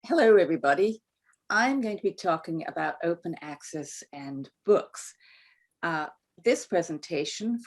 Hello, everybody. I'm going to be talking about open access and books. Uh, this presentation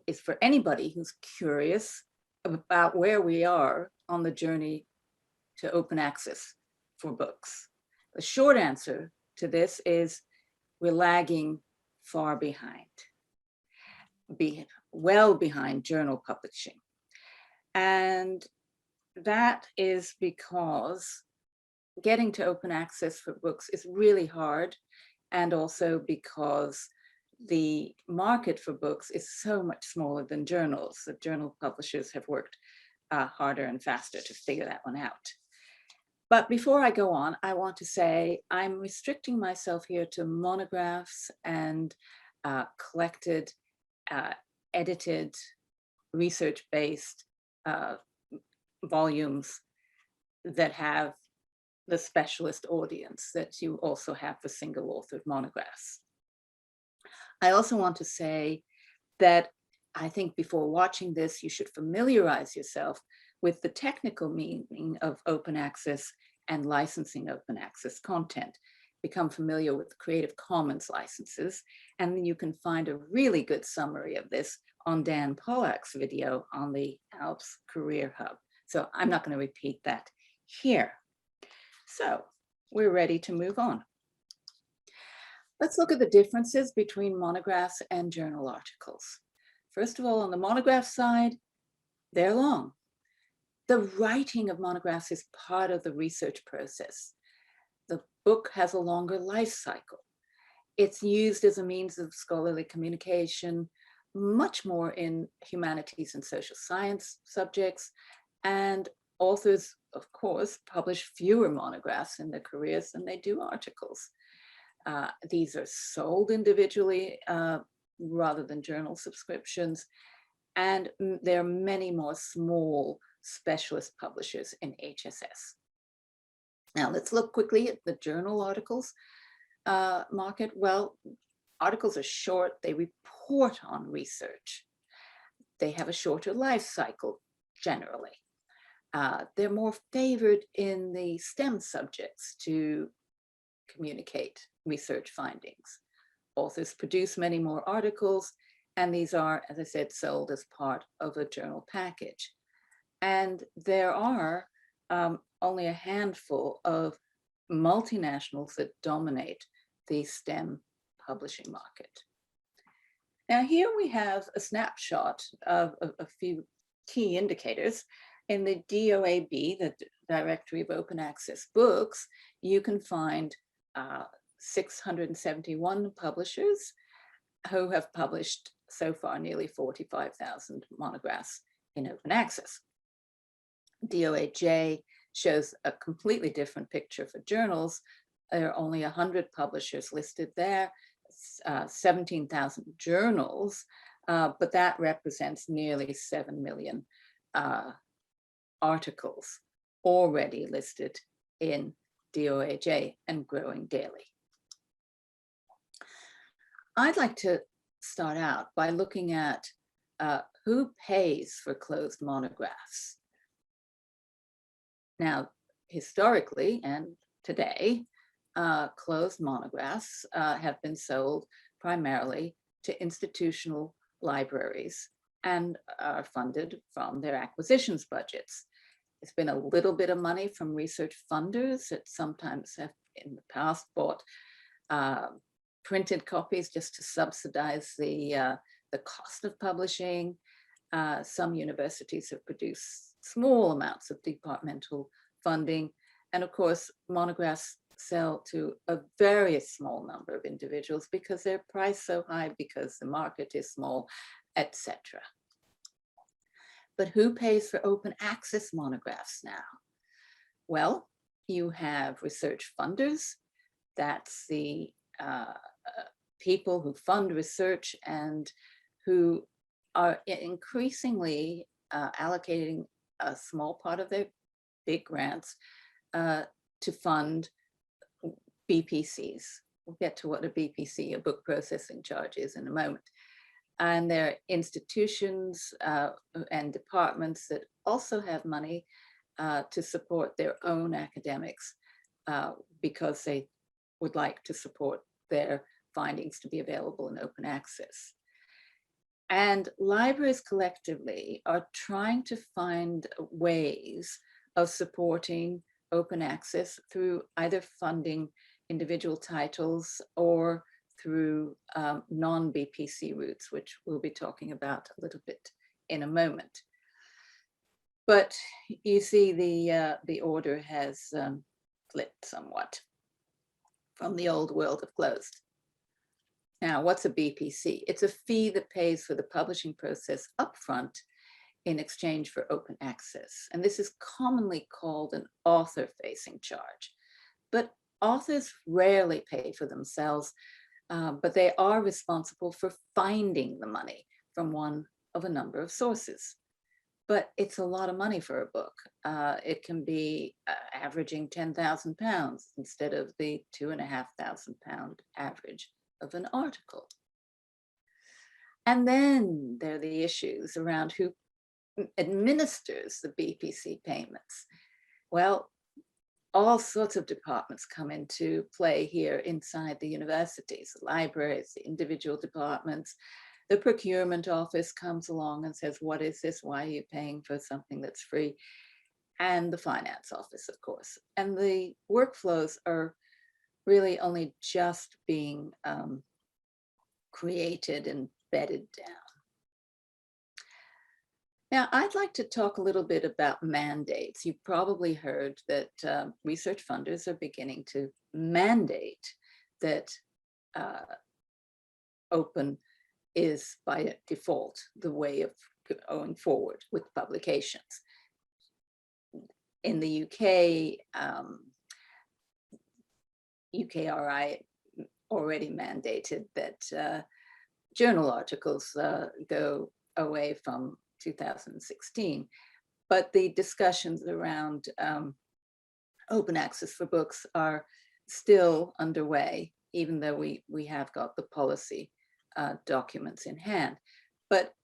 is for anybody who's curious about where we are on the journey to open access for books. The short answer to this is we're lagging far behind, well behind journal publishing. And that is because getting to open access for books is really hard, and also because the market for books is so much smaller than journals. The journal publishers have worked harder and faster to figure that one out. But before I go on, I want to say I'm restricting myself here to monographs and collected, edited, research-based volumes that have the specialist audience that you also have for single authored monographs. I also want to say that I think before watching this, you should familiarize yourself with the technical meaning of open access and licensing open access content. Become familiar with the Creative Commons licenses, and then you can find a really good summary of this on Dan Pollack's video on the ALPS Career Hub. So I'm not going to repeat that here. So we're ready to move on. Let's look at the differences between monographs and journal articles. First of all, on the monograph side, they're long. The writing of monographs is part of the research process. The book has a longer life cycle. It's used as a means of scholarly communication, much more in humanities and social science subjects, and authors, of course, publish fewer monographs in their careers than they do articles. These are sold individually rather than journal subscriptions, and there are many more small specialist publishers in HSS. Now, let's look quickly at the journal articles market. Well, articles are short. They report on research. They have a shorter life cycle, generally. They're more favored in the STEM subjects to communicate research findings. Authors produce many more articles, and these are, as I said, sold as part of a journal package. And there are only a handful of multinationals that dominate the STEM publishing market. Now, here we have a snapshot of a few key indicators. In the DOAB, the Directory of Open Access Books, you can find 671 publishers who have published so far nearly 45,000 monographs in open access. DOAJ shows a completely different picture for journals. There are only 100 publishers listed there, 17,000 journals, but that represents nearly 7 million articles already listed in DOAJ and growing daily. I'd like to start out by looking at who pays for closed monographs. Now, historically and today, closed monographs have been sold primarily to institutional libraries and are funded from their acquisitions budgets. There's been a little bit of money from research funders that sometimes have in the past bought printed copies just to subsidize the cost of publishing. Some universities have produced small amounts of departmental funding. And of course, monographs sell to a very small number of individuals because they're priced so high, because the market is small, etc. But who pays for open access monographs now? Well, you have research funders. That's the people who fund research and who are increasingly allocating a small part of their big grants to fund BPCs. We'll get to what a BPC, a book processing charge, is in a moment. And there are institutions and departments that also have money to support their own academics because they would like to support their findings to be available in open access. And libraries collectively are trying to find ways of supporting open access through either funding individual titles or through non-BPC routes, which we'll be talking about a little bit in a moment. But you see the order has flipped somewhat from the old world of closed. Now, what's a BPC? It's a fee that pays for the publishing process upfront in exchange for open access. And this is commonly called an author-facing charge. But authors rarely pay for themselves, but they are responsible for finding the money from one of a number of sources. But it's a lot of money for a book. It can be averaging £10,000 instead of the £2,500 average of an article. And then there are the issues around who administers the BPC payments. Well, all sorts of departments come into play here inside the universities, the libraries, the individual departments. The procurement office comes along and says, what is this? Why are you paying for something that's free? And the finance office, of course. And the workflows are really only just being created and bedded down. Now, I'd like to talk a little bit about mandates. You've probably heard that research funders are beginning to mandate that open is by default the way of going forward with publications. In the UK, UKRI already mandated that journal articles go away from 2016, but the discussions around open access for books are still underway, even though we have got the policy documents in hand. But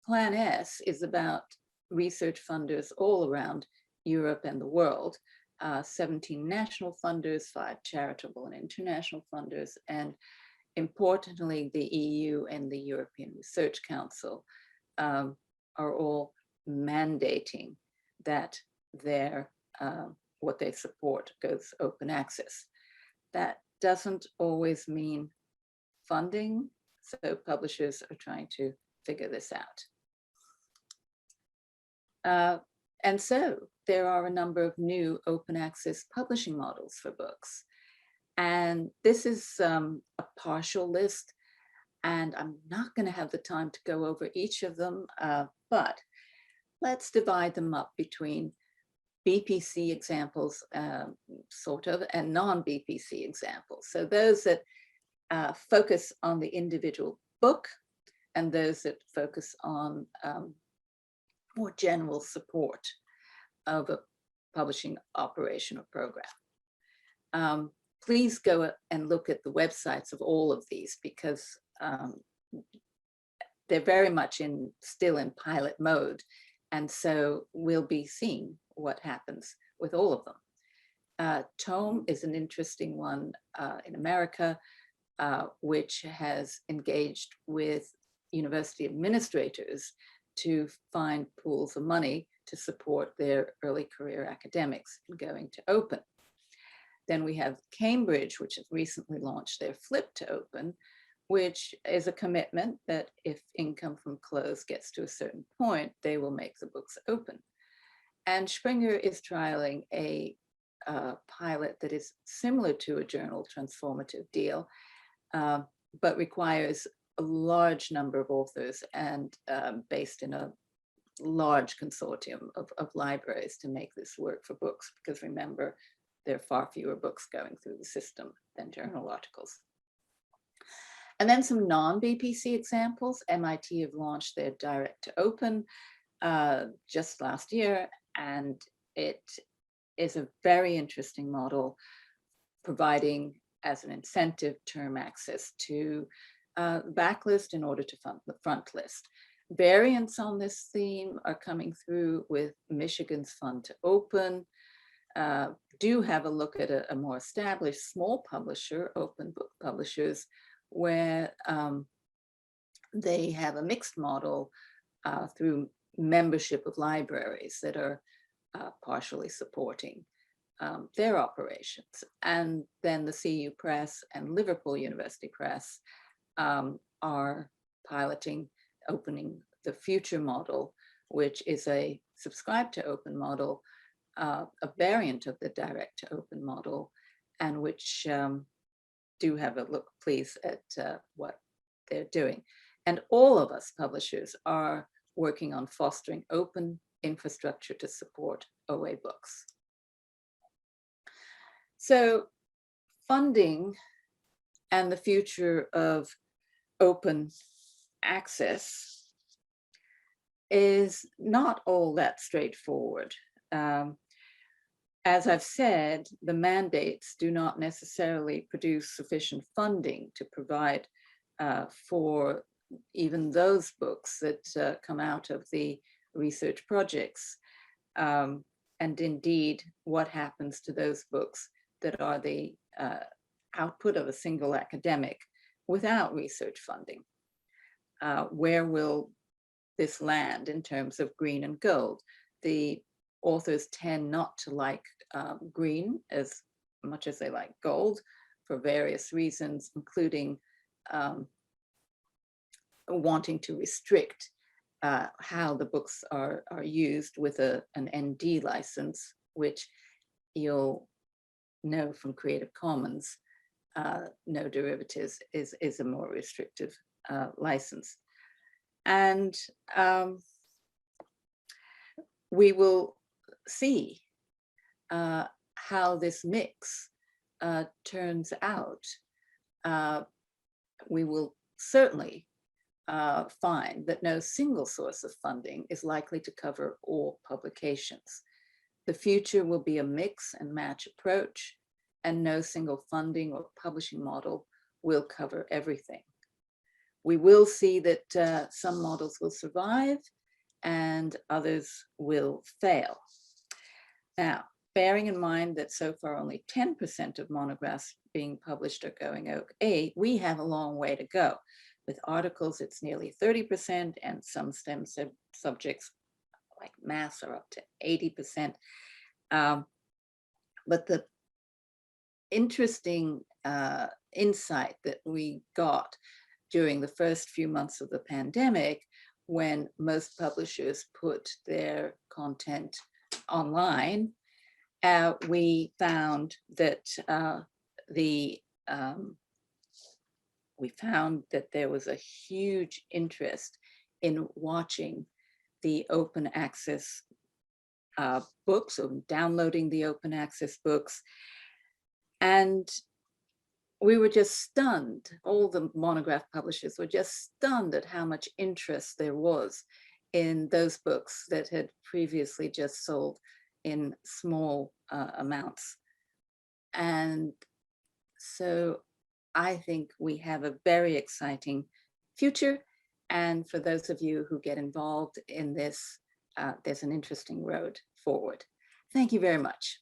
Plan S is about research funders all around Europe and the world, 17 national funders, 5 charitable and international funders, and importantly, the EU and the European Research Council are all mandating that their what they support goes open access. That doesn't always mean funding, so publishers are trying to figure this out. And so there are a number of new open access publishing models for books. And this is a partial list, and I'm not going to have the time to go over each of them, but let's divide them up between BPC examples, sort of, and non-BPC examples. So those that focus on the individual book and those that focus on more general support of a publishing operation or program. Please go and look at the websites of all of these because they're very much still in pilot mode. And so we'll be seeing what happens with all of them. Tome is an interesting one in America, which has engaged with university administrators to find pools of money to support their early career academics in going to open. Then we have Cambridge, which has recently launched their Flip to Open, which is a commitment that if income from closed gets to a certain point, they will make the books open. And Springer is trialing a pilot that is similar to a journal transformative deal, but requires a large number of authors and based in a large consortium of libraries to make this work for books, because remember, there are far fewer books going through the system than journal articles. And then some non-BPC examples. MIT have launched their Direct to Open just last year, and it is a very interesting model, providing as an incentive term access to backlist in order to fund the front list. Variants on this theme are coming through with Michigan's Fund to Open. Do have a look at a more established small publisher, Open Book Publishers, where they have a mixed model through membership of libraries that are partially supporting their operations. And then the CU Press and Liverpool University Press are piloting Opening the Future model, which is a subscribe to open model, a variant of the direct to open model, and which do have a look, please, at what they're doing. And all of us publishers are working on fostering open infrastructure to support OA books. So funding and the future of open access is not all that straightforward. As I've said, the mandates do not necessarily produce sufficient funding to provide for even those books that come out of the research projects. And indeed, what happens to those books that are the output of a single academic without research funding? Where will this land in terms of green and gold? The authors tend not to like green as much as they like gold for various reasons, including wanting to restrict how the books are used with an ND license, which you'll know from Creative Commons, no derivatives is a more restrictive license. And we will see how this mix turns out. We will certainly find that no single source of funding is likely to cover all publications. The future will be a mix and match approach, and no single funding or publishing model will cover everything. We will see that some models will survive and others will fail. Now, bearing in mind that so far only 10% of monographs being published are going OA, we have a long way to go. With articles, it's nearly 30%, and some STEM subjects like maths are up to 80%. But the interesting insight that we got during the first few months of the pandemic, when most publishers put their content online, we found that there was a huge interest in watching the open access books, or downloading the open access books. And we were just stunned. All the monograph publishers were just stunned at how much interest there was in those books that had previously just sold in small amounts. And so I think we have a very exciting future. And for those of you who get involved in this, there's an interesting road forward. Thank you very much.